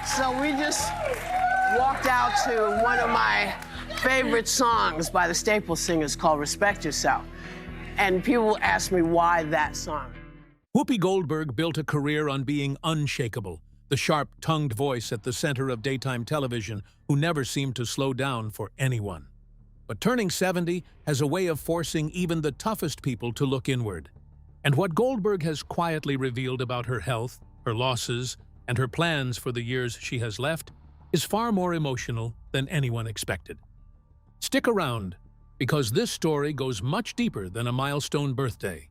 So we just walked out to one of my favorite songs by the Staple Singers called Respect Yourself. And people ask me why that song. Whoopi Goldberg built a career on being unshakable, the sharp-tongued voice at the center of daytime television who never seemed to slow down for anyone. But turning 70 has a way of forcing even the toughest people to look inward. And what Goldberg has quietly revealed about her health, her losses, and her plans for the years she has left is far more emotional than anyone expected. Stick around, because this story goes much deeper than a milestone birthday.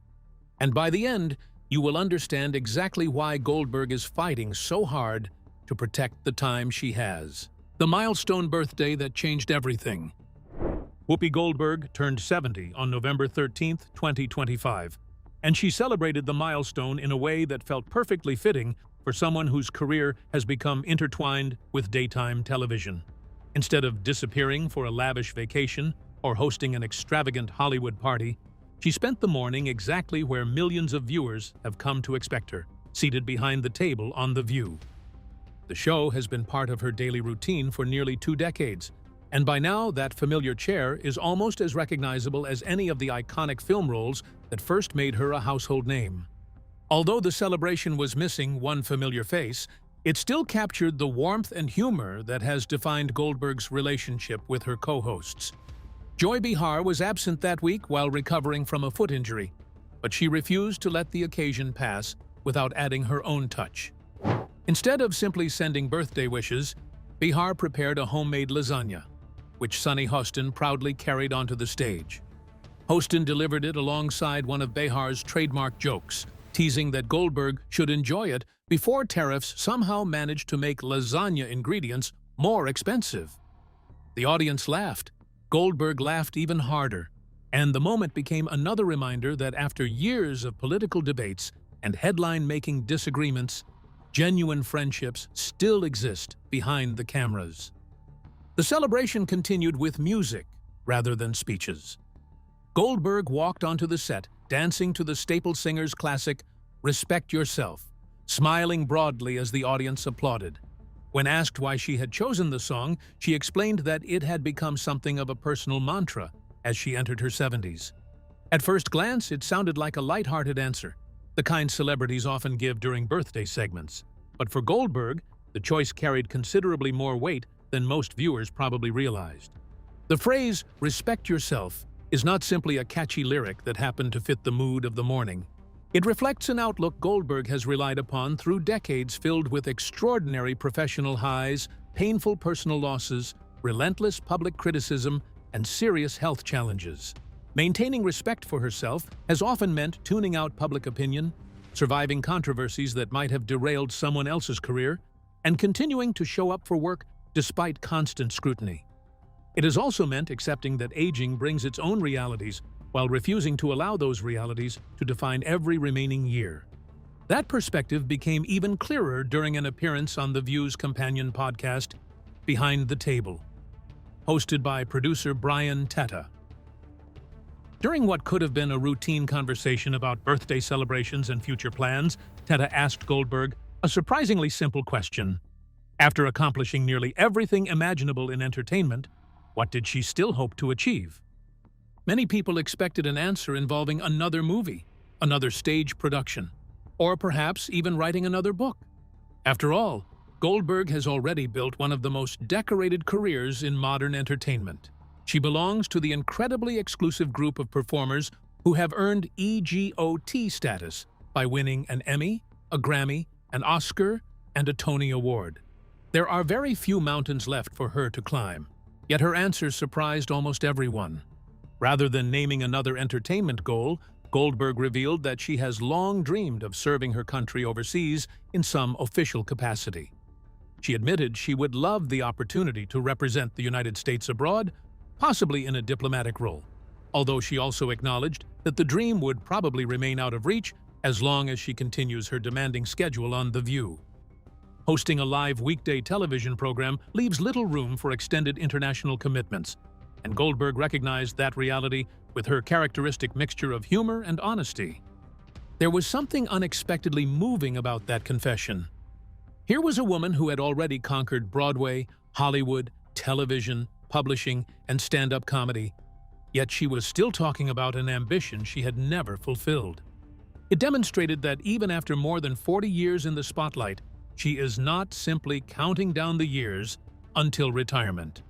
And by the end, you will understand exactly why Goldberg is fighting so hard to protect the time she has. The milestone birthday that changed everything. Whoopi Goldberg turned 70 on November 13, 2025, and she celebrated the milestone in a way that felt perfectly fitting for someone whose career has become intertwined with daytime television. Instead of disappearing for a lavish vacation or hosting an extravagant Hollywood party, she spent the morning exactly where millions of viewers have come to expect her, seated behind the table on The View. The show has been part of her daily routine for nearly 2 decades, and by now that familiar chair is almost as recognizable as any of the iconic film roles that first made her a household name. Although the celebration was missing one familiar face, it still captured the warmth and humor that has defined Goldberg's relationship with her co-hosts. Joy Behar was absent that week while recovering from a foot injury, but she refused to let the occasion pass without adding her own touch. Instead of simply sending birthday wishes, Behar prepared a homemade lasagna, which Sunny Hostin proudly carried onto the stage. Hostin delivered it alongside one of Behar's trademark jokes, teasing that Goldberg should enjoy it before tariffs somehow managed to make lasagna ingredients more expensive. The audience laughed. Goldberg laughed even harder, and the moment became another reminder that after years of political debates and headline-making disagreements, genuine friendships still exist behind the cameras. The celebration continued with music rather than speeches. Goldberg walked onto the set, dancing to the Staple Singers' classic Respect Yourself, smiling broadly as the audience applauded. When asked why she had chosen the song, she explained that it had become something of a personal mantra as she entered her 70s. At first glance, it sounded like a lighthearted answer, the kind celebrities often give during birthday segments. But for Goldberg, the choice carried considerably more weight than most viewers probably realized. The phrase, "respect yourself," is not simply a catchy lyric that happened to fit the mood of the morning. It reflects an outlook Goldberg has relied upon through decades filled with extraordinary professional highs, painful personal losses, relentless public criticism, and serious health challenges. Maintaining respect for herself has often meant tuning out public opinion, surviving controversies that might have derailed someone else's career, and continuing to show up for work despite constant scrutiny. It has also meant accepting that aging brings its own realities while refusing to allow those realities to define every remaining year. That perspective became even clearer during an appearance on The View's companion podcast, Behind the Table, hosted by producer Brian Teta. During what could have been a routine conversation about birthday celebrations and future plans, Teta asked Goldberg a surprisingly simple question. After accomplishing nearly everything imaginable in entertainment, what did she still hope to achieve? Many people expected an answer involving another movie, another stage production, or perhaps even writing another book. After all, Goldberg has already built one of the most decorated careers in modern entertainment. She belongs to the incredibly exclusive group of performers who have earned EGOT status by winning an Emmy, a Grammy, an Oscar, and a Tony Award. There are very few mountains left for her to climb, yet her answer surprised almost everyone. Rather than naming another entertainment goal, Goldberg revealed that she has long dreamed of serving her country overseas in some official capacity. She admitted she would love the opportunity to represent the United States abroad, possibly in a diplomatic role, although she also acknowledged that the dream would probably remain out of reach as long as she continues her demanding schedule on The View. Hosting a live weekday television program leaves little room for extended international commitments, and Goldberg recognized that reality with her characteristic mixture of humor and honesty. There was something unexpectedly moving about that confession. Here was a woman who had already conquered Broadway, Hollywood, television, publishing, and stand-up comedy, yet she was still talking about an ambition she had never fulfilled. It demonstrated that even after more than 40 years in the spotlight, she is not simply counting down the years until retirement.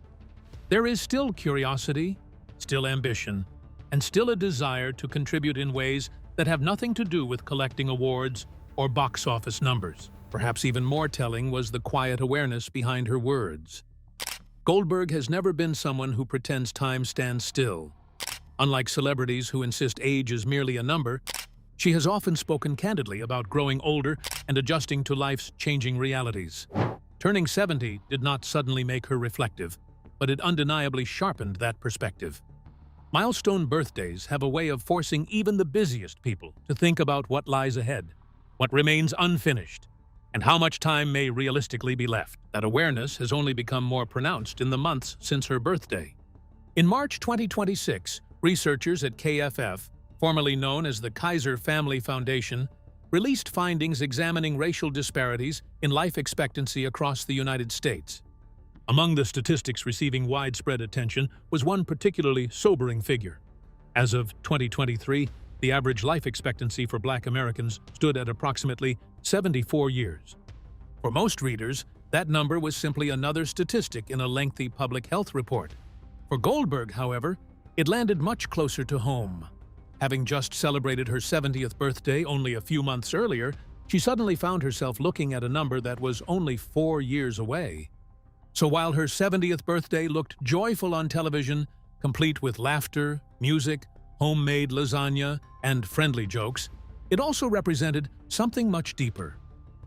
There is still curiosity, still ambition, and still a desire to contribute in ways that have nothing to do with collecting awards or box office numbers. Perhaps even more telling was the quiet awareness behind her words. Goldberg has never been someone who pretends time stands still. Unlike celebrities who insist age is merely a number, she has often spoken candidly about growing older and adjusting to life's changing realities. Turning 70 did not suddenly make her reflective, but it undeniably sharpened that perspective. Milestone birthdays have a way of forcing even the busiest people to think about what lies ahead, what remains unfinished, and how much time may realistically be left. That awareness has only become more pronounced in the months since her birthday. In March 2026, researchers at KFF, formerly known as the Kaiser Family Foundation, released findings examining racial disparities in life expectancy across the United States. Among the statistics receiving widespread attention was one particularly sobering figure. As of 2023, the average life expectancy for Black Americans stood at approximately 74 years. For most readers, that number was simply another statistic in a lengthy public health report. For Goldberg, however, it landed much closer to home. Having just celebrated her 70th birthday only a few months earlier, she suddenly found herself looking at a number that was only 4 years away. So while her 70th birthday looked joyful on television, complete with laughter, music, homemade lasagna, and friendly jokes, it also represented something much deeper.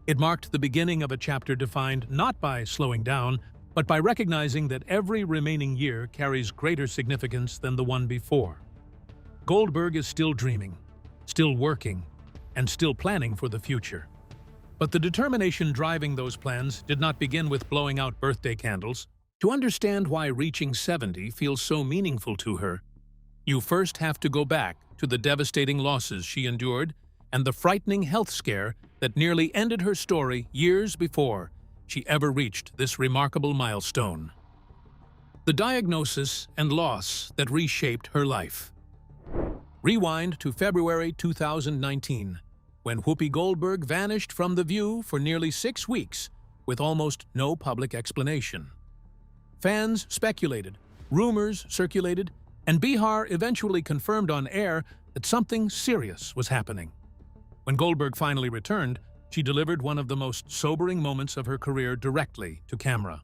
It marked the beginning of a chapter defined not by slowing down, but by recognizing that every remaining year carries greater significance than the one before. Goldberg is still dreaming, still working, and still planning for the future. But the determination driving those plans did not begin with blowing out birthday candles. To understand why reaching 70 feels so meaningful to her, you first have to go back to the devastating losses she endured and the frightening health scare that nearly ended her story years before she ever reached this remarkable milestone. The diagnosis and loss that reshaped her life. Rewind to February 2019, when Whoopi Goldberg vanished from the view for nearly 6 weeks with almost no public explanation. Fans speculated, rumors circulated, and Bihar eventually confirmed on air that something serious was happening. When Goldberg finally returned, she delivered one of the most sobering moments of her career directly to camera.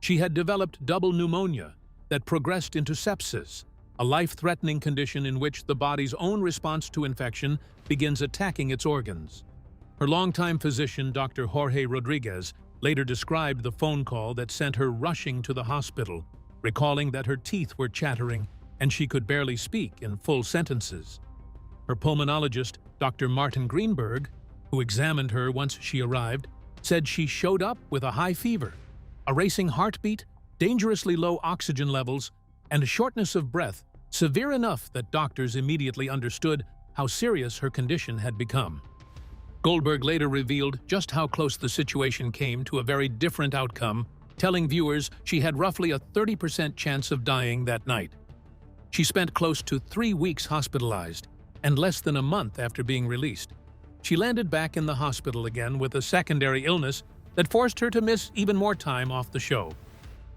She had developed double pneumonia that progressed into sepsis, a life-threatening condition in which the body's own response to infection begins attacking its organs. Her longtime physician, Dr. Jorge Rodriguez, later described the phone call that sent her rushing to the hospital, recalling that her teeth were chattering and she could barely speak in full sentences. Her pulmonologist, Dr. Martin Greenberg, who examined her once she arrived, said she showed up with a high fever, a racing heartbeat, dangerously low oxygen levels, and a shortness of breath severe enough that doctors immediately understood how serious her condition had become. Goldberg later revealed just how close the situation came to a very different outcome, telling viewers she had roughly a 30% chance of dying that night. She spent close to 3 weeks hospitalized, and less than a month after being released, she landed back in the hospital again with a secondary illness that forced her to miss even more time off the show.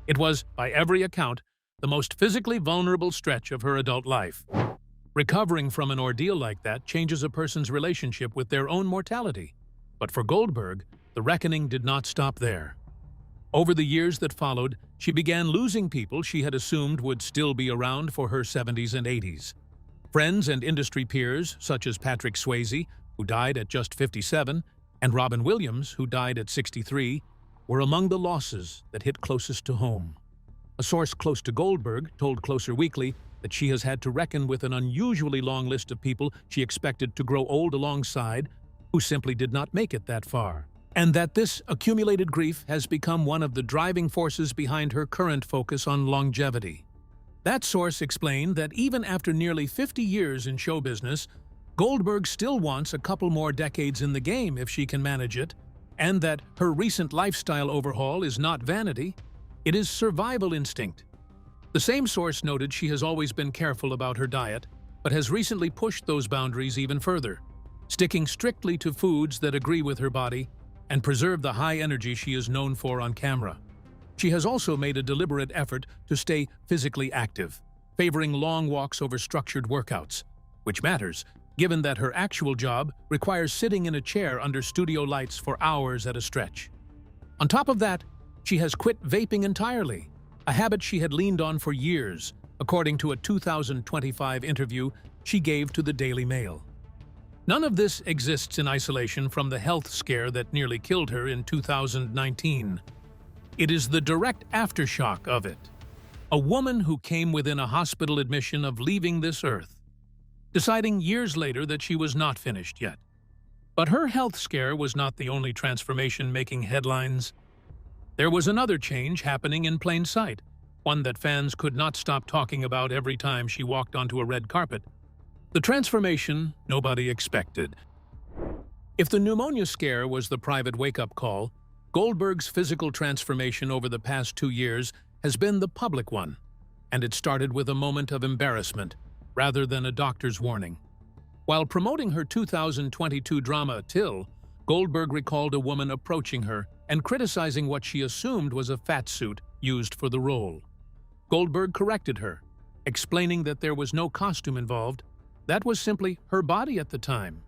It was, by every account, the most physically vulnerable stretch of her adult life. Recovering from an ordeal like that changes a person's relationship with their own mortality. But for Goldberg, the reckoning did not stop there. Over the years that followed, she began losing people she had assumed would still be around for her 70s and 80s. Friends and industry peers, such as Patrick Swayze, who died at just 57, and Robin Williams, who died at 63, were among the losses that hit closest to home. A source close to Goldberg told Closer Weekly that she has had to reckon with an unusually long list of people she expected to grow old alongside who simply did not make it that far, and that this accumulated grief has become one of the driving forces behind her current focus on longevity. That source explained that even after nearly 50 years in show business, Goldberg still wants a couple more decades in the game if she can manage it, and that her recent lifestyle overhaul is not vanity, it is survival instinct. The same source noted she has always been careful about her diet, but has recently pushed those boundaries even further, sticking strictly to foods that agree with her body and preserve the high energy she is known for on camera. She has also made a deliberate effort to stay physically active, favoring long walks over structured workouts, which matters, given that her actual job requires sitting in a chair under studio lights for hours at a stretch. On top of that, she has quit vaping entirely, a habit she had leaned on for years, according to a 2025 interview she gave to the Daily Mail. None of this exists in isolation from the health scare that nearly killed her in 2019. It is the direct aftershock of it. A woman who came within a hospital admission of leaving this earth, deciding years later that she was not finished yet. But her health scare was not the only transformation making headlines. There was another change happening in plain sight, one that fans could not stop talking about every time she walked onto a red carpet. The transformation nobody expected. If the pneumonia scare was the private wake-up call, Goldberg's physical transformation over the past 2 years has been the public one, and it started with a moment of embarrassment rather than a doctor's warning. While promoting her 2022 drama Till, Goldberg recalled a woman approaching her and criticizing what she assumed was a fat suit used for the role. Goldberg corrected her, explaining that there was no costume involved. That was simply her body at the time.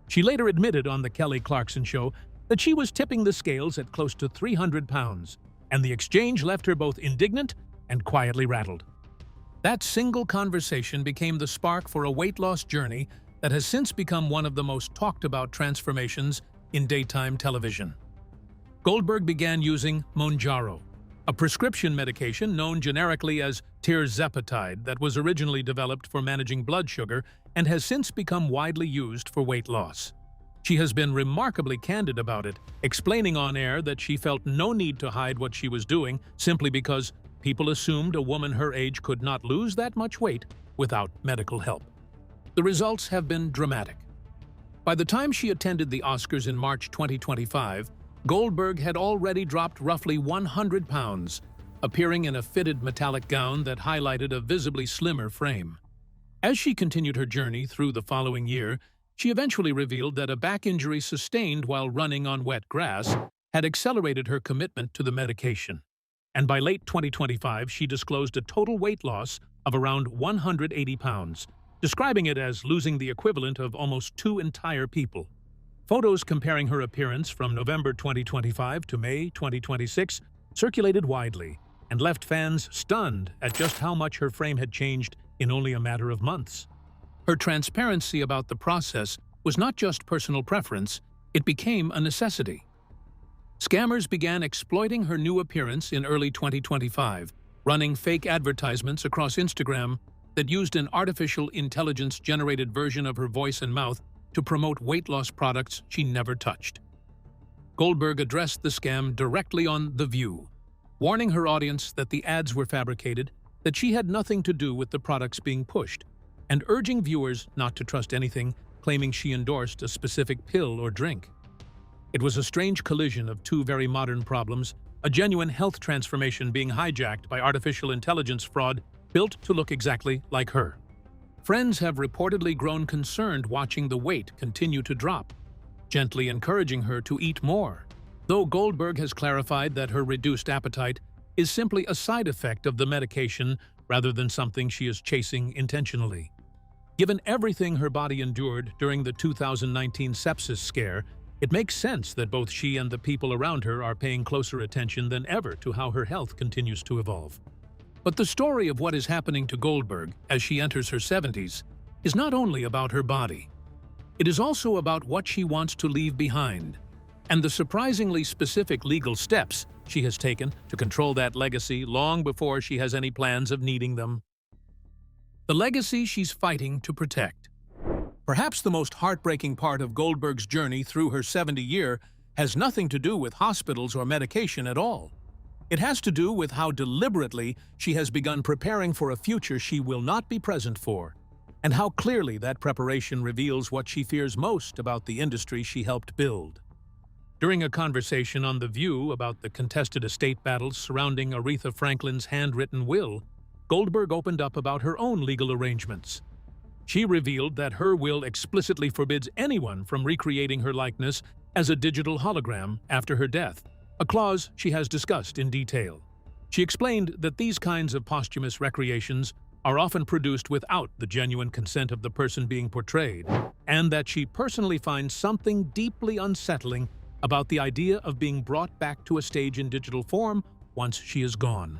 She later admitted on The Kelly Clarkson Show that she was tipping the scales at close to 300 pounds, and the exchange left her both indignant and quietly rattled. That single conversation became the spark for a weight loss journey that has since become one of the most talked about transformations in daytime television. Goldberg began using Mounjaro, a prescription medication known generically as tirzepatide that was originally developed for managing blood sugar and has since become widely used for weight loss. She has been remarkably candid about it, explaining on air that she felt no need to hide what she was doing simply because people assumed a woman her age could not lose that much weight without medical help. The results have been dramatic. By the time she attended the Oscars in March 2025, Goldberg had already dropped roughly 100 pounds, appearing in a fitted metallic gown that highlighted a visibly slimmer frame. As she continued her journey through the following year, she eventually revealed that a back injury sustained while running on wet grass had accelerated her commitment to the medication. And by late 2025, she disclosed a total weight loss of around 180 pounds, describing it as losing the equivalent of almost 2 entire people. Photos comparing her appearance from November 2025 to May 2026 circulated widely and left fans stunned at just how much her frame had changed in only a matter of months. Her transparency about the process was not just personal preference, it became a necessity. Scammers began exploiting her new appearance in early 2025, running fake advertisements across Instagram that used an artificial intelligence-generated version of her voice and mouth to promote weight loss products she never touched. Goldberg addressed the scam directly on The View, warning her audience that the ads were fabricated, that she had nothing to do with the products being pushed, and urging viewers not to trust anything, claiming she endorsed a specific pill or drink. It was a strange collision of two very modern problems, a genuine health transformation being hijacked by artificial intelligence fraud built to look exactly like her. Friends have reportedly grown concerned watching the weight continue to drop, gently encouraging her to eat more, though Goldberg has clarified that her reduced appetite is simply a side effect of the medication rather than something she is chasing intentionally. Given everything her body endured during the 2019 sepsis scare, it makes sense that both she and the people around her are paying closer attention than ever to how her health continues to evolve. But the story of what is happening to Goldberg as she enters her 70s is not only about her body. It is also about what she wants to leave behind, and the surprisingly specific legal steps she has taken to control that legacy long before she has any plans of needing them. The legacy she's fighting to protect. Perhaps the most heartbreaking part of Goldberg's journey through her 70 year has nothing to do with hospitals or medication at all. It has to do with how deliberately she has begun preparing for a future she will not be present for, and how clearly that preparation reveals what she fears most about the industry she helped build. During a conversation on The View about the contested estate battles surrounding Aretha Franklin's handwritten will, Goldberg opened up about her own legal arrangements. She revealed that her will explicitly forbids anyone from recreating her likeness as a digital hologram after her death, a clause she has discussed in detail. She explained that these kinds of posthumous recreations are often produced without the genuine consent of the person being portrayed, and that she personally finds something deeply unsettling about the idea of being brought back to a stage in digital form once she is gone.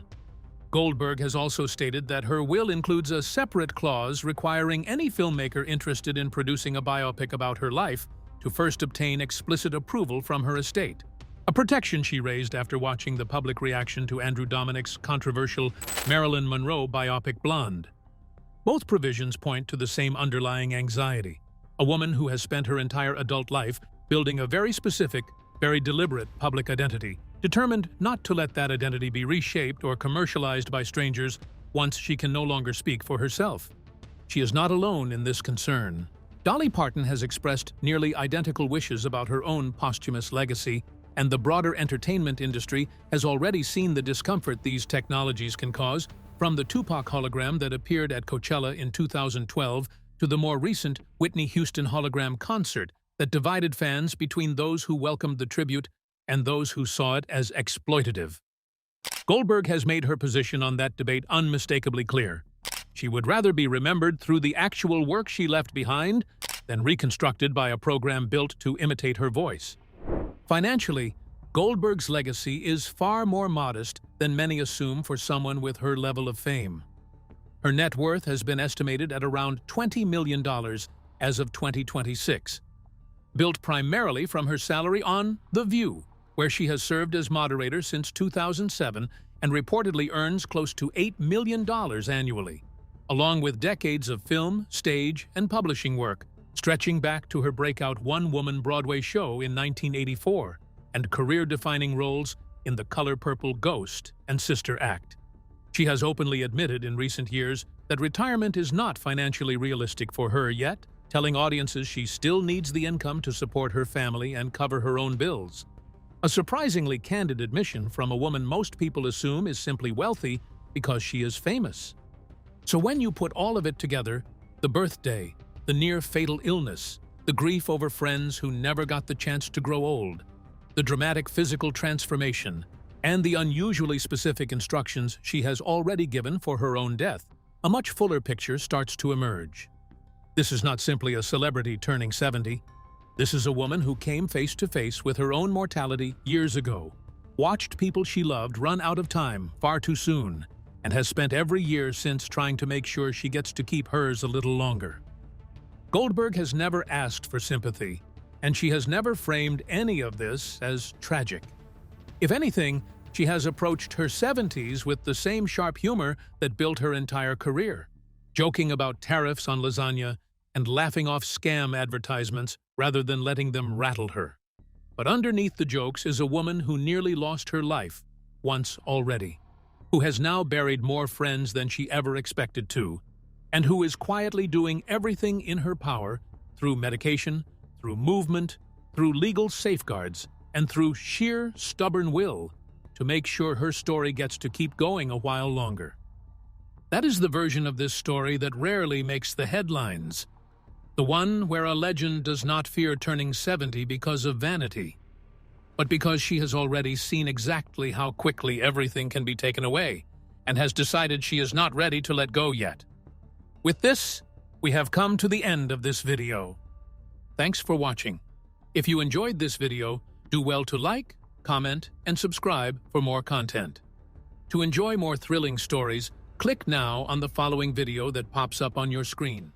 Goldberg has also stated that her will includes a separate clause requiring any filmmaker interested in producing a biopic about her life to first obtain explicit approval from her estate, a protection she raised after watching the public reaction to Andrew Dominik's controversial Marilyn Monroe biopic Blonde. Both provisions point to the same underlying anxiety: a woman who has spent her entire adult life building a very specific, very deliberate public identity, determined not to let that identity be reshaped or commercialized by strangers once she can no longer speak for herself. She is not alone in this concern. Dolly Parton has expressed nearly identical wishes about her own posthumous legacy, and the broader entertainment industry has already seen the discomfort these technologies can cause, from the Tupac hologram that appeared at Coachella in 2012 to the more recent Whitney Houston hologram concert that divided fans between those who welcomed the tribute and those who saw it as exploitative. Goldberg has made her position on that debate unmistakably clear. She would rather be remembered through the actual work she left behind than reconstructed by a program built to imitate her voice. Financially, Goldberg's legacy is far more modest than many assume for someone with her level of fame. Her net worth has been estimated at around $20 million as of 2026. Built primarily from her salary on The View, where she has served as moderator since 2007 and reportedly earns close to $8 million annually, along with decades of film, stage, and publishing work, stretching back to her breakout one-woman Broadway show in 1984 and career-defining roles in The Color Purple Ghost and Sister Act. She has openly admitted in recent years that retirement is not financially realistic for her yet, telling audiences she still needs the income to support her family and cover her own bills. A surprisingly candid admission from a woman most people assume is simply wealthy because she is famous. So when you put all of it together, the birthday, the near-fatal illness, the grief over friends who never got the chance to grow old, the dramatic physical transformation, and the unusually specific instructions she has already given for her own death, a much fuller picture starts to emerge. This is not simply a celebrity turning 70. This is a woman who came face to face with her own mortality years ago, watched people she loved run out of time far too soon, and has spent every year since trying to make sure she gets to keep hers a little longer. Goldberg has never asked for sympathy, and she has never framed any of this as tragic. If anything, she has approached her 70s with the same sharp humor that built her entire career, joking about tariffs on lasagna and laughing off scam advertisements rather than letting them rattle her. But underneath the jokes is a woman who nearly lost her life once already, who has now buried more friends than she ever expected to, and who is quietly doing everything in her power through medication, through movement, through legal safeguards, and through sheer stubborn will to make sure her story gets to keep going a while longer. That is the version of this story that rarely makes the headlines, the one where a legend does not fear turning 70 because of vanity, but because she has already seen exactly how quickly everything can be taken away and has decided she is not ready to let go yet. With this, we have come to the end of this video. Thanks for watching. If you enjoyed this video, do well to like, comment, and subscribe for more content. To enjoy more thrilling stories, click now on the following video that pops up on your screen.